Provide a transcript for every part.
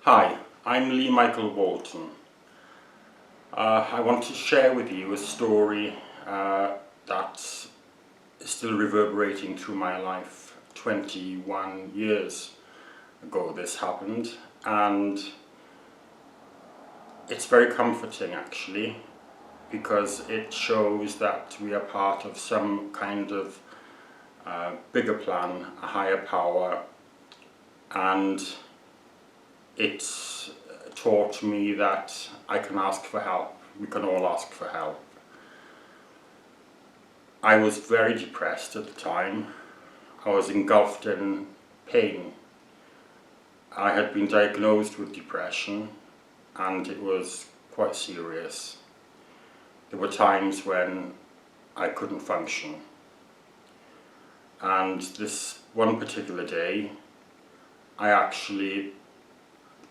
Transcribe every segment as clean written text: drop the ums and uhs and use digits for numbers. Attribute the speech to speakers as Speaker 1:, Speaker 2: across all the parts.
Speaker 1: Hi, I'm Lee Michael Walton. I want to share with you a story that's still reverberating through my life. 21 years ago this happened, and it's very comforting actually, because it shows that we are part of some kind of bigger plan, a higher power, and it's taught me that I can ask for help. We can all ask for help. I was very depressed at the time. I was engulfed in pain. I had been diagnosed with depression, and it was quite serious. There were times when I couldn't function. And this one particular day, I actually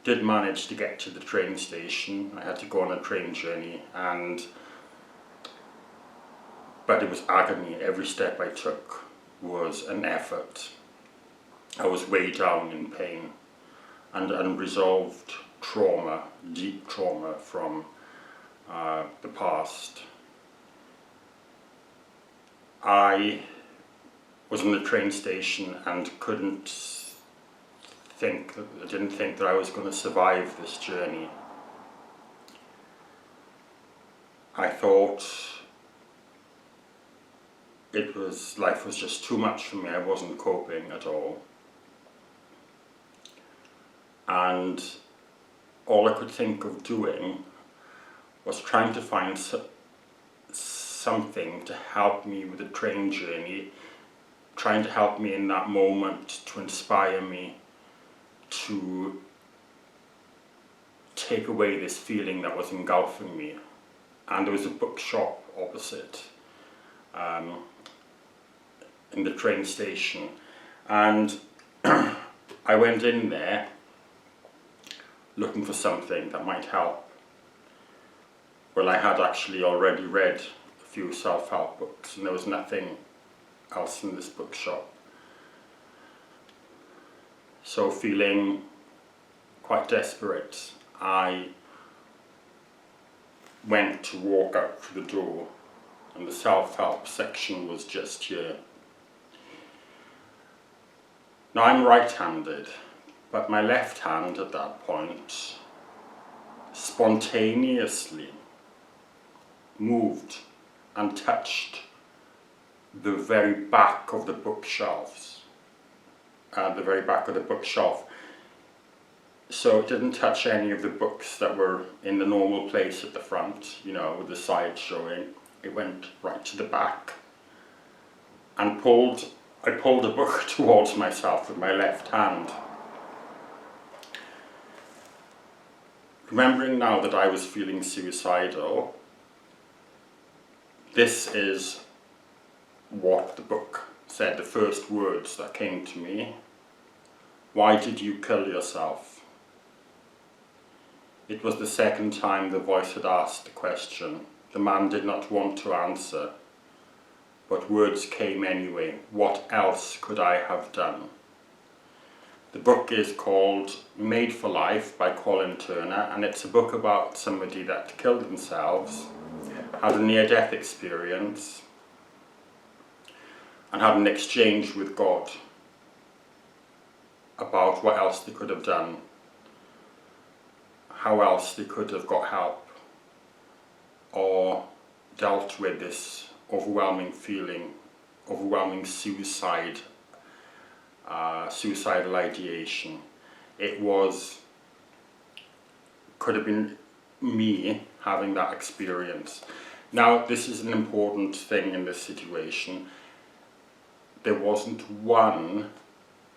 Speaker 1: did manage to get to the train station. I had to go on a train journey, but it was agony. Every step I took was an effort. I was way down in pain and unresolved trauma, deep trauma from the past. I was in the train station and didn't think that I was going to survive this journey. I thought life was just too much for me. I wasn't coping at all. And all I could think of doing was trying to find something to help me with the train journey, trying to help me in that moment, to inspire me to take away this feeling that was engulfing me. And there was a bookshop opposite in the train station, and I went in there looking for something that might help. Well, I had actually already read a few self-help books, and there was nothing else in this bookshop. So, feeling quite desperate, I went to walk out through the door, and the self-help section was just here. Now, I'm right-handed, but my left hand at that point spontaneously moved and touched the very back of the bookshelves, the very back of the bookshelf. So it didn't touch any of the books that were in the normal place at the front, with the side showing. It went right to the back, and I pulled a book towards myself with my left hand. Remembering now that I was feeling suicidal, this is what the book said, the first words that came to me. Why did you kill yourself? It was the second time the voice had asked the question. The man did not want to answer, but words came anyway. What else could I have done? The book is called Made for Life by Colin Turner, and it's a book about somebody that killed themselves, had a near-death experience, and had an exchange with God about what else they could have done, how else they could have got help, or dealt with this overwhelming feeling, overwhelming suicidal ideation. Could have been me having that experience. Now, this is an important thing in this situation. There wasn't one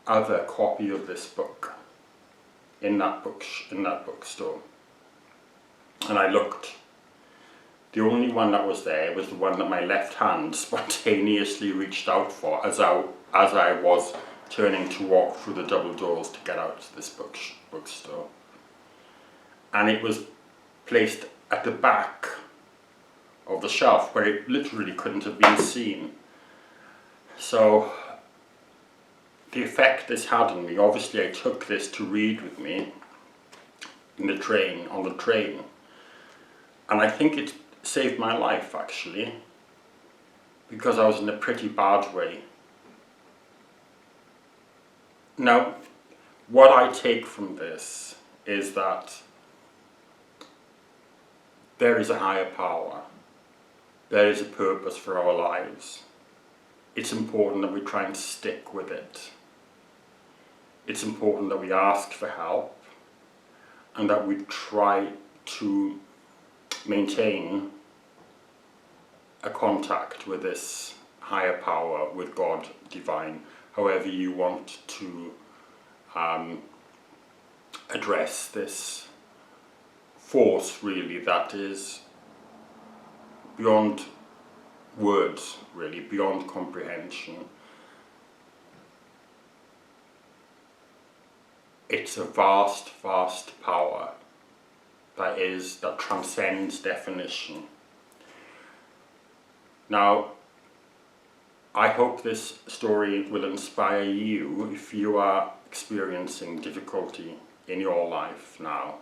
Speaker 1: other copy of this book in that bookstore, and I looked. The only one that was there was the one that my left hand spontaneously reached out for as I was turning to walk through the double doors to get out to this bookstore. And it was placed at the back of the shelf where it literally couldn't have been seen. So the effect this had on me, obviously I took this to read with me, on the train. And I think it saved my life, actually, because I was in a pretty bad way. Now, what I take from this is that there is a higher power. There is a purpose for our lives. It's important that we try and stick with it. It's important that we ask for help and that we try to maintain a contact with this higher power, with God divine, however you want to address this force, really, that is beyond words, really, beyond comprehension. It's a vast, vast power that transcends definition. Now, I hope this story will inspire you if you are experiencing difficulty in your life now.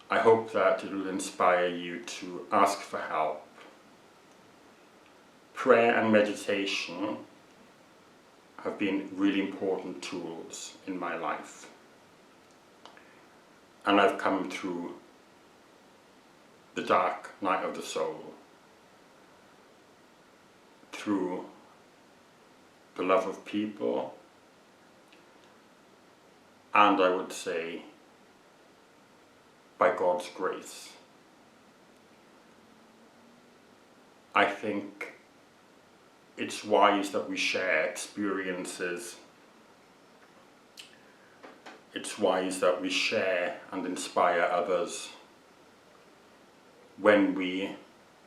Speaker 1: I hope that it will inspire you to ask for help. Prayer and meditation have been really important tools in my life. And I've come through the dark night of the soul through the love of people, and I would say by God's grace. I think it's wise that we share experiences. It's wise that we share and inspire others when we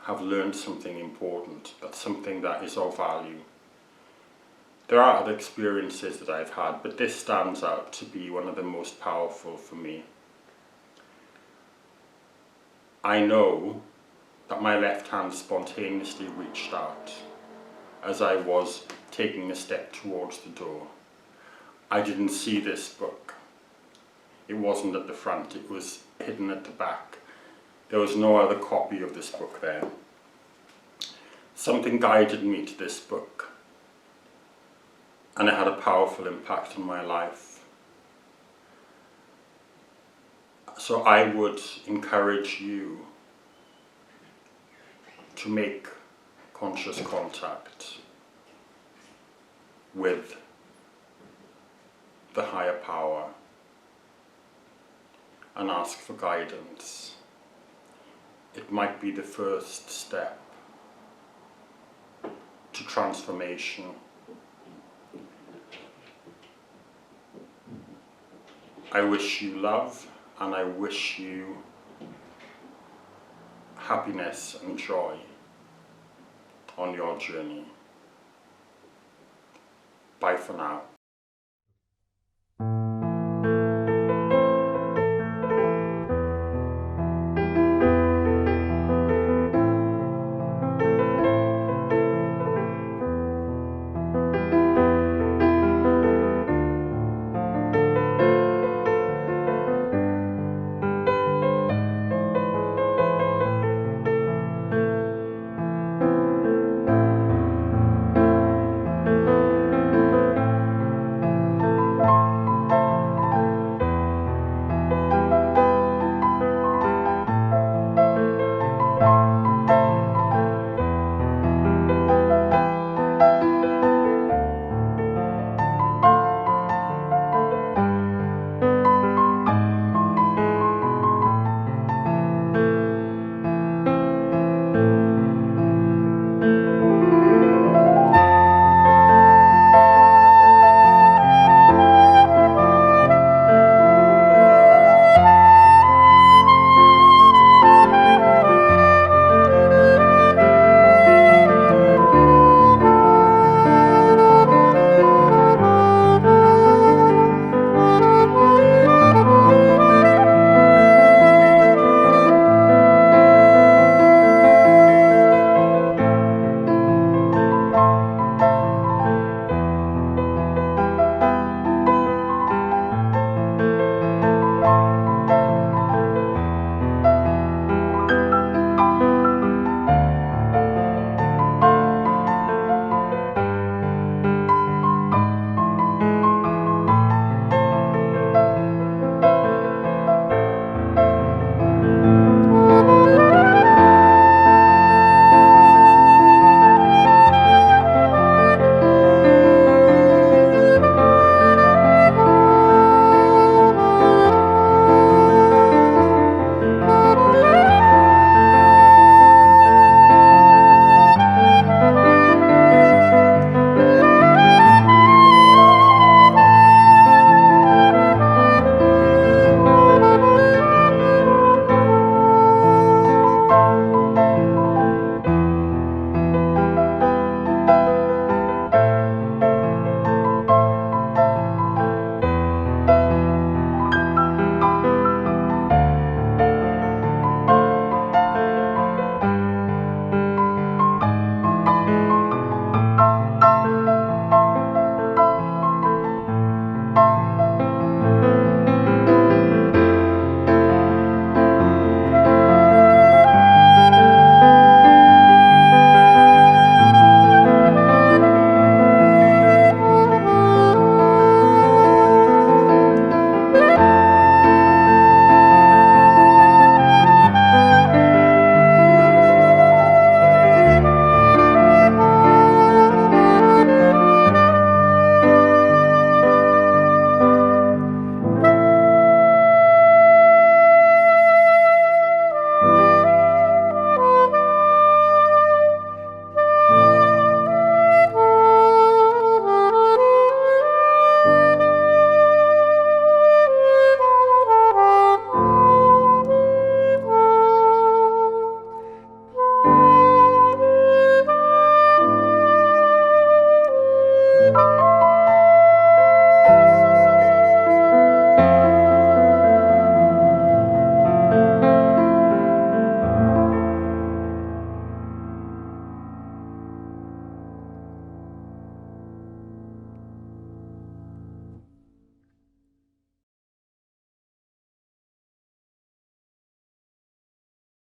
Speaker 1: have learned something important, that's something that is of value. There are other experiences that I've had, but this stands out to be one of the most powerful for me. I know that my left hand spontaneously reached out as I was taking a step towards the door. I didn't see this book. It wasn't at the front, it was hidden at the back. There was no other copy of this book there. Something guided me to this book, and it had a powerful impact on my life. So I would encourage you to make conscious contact with the higher power and ask for guidance. It might be the first step to transformation. I wish you love, and I wish you happiness and joy on your journey. Bye for now.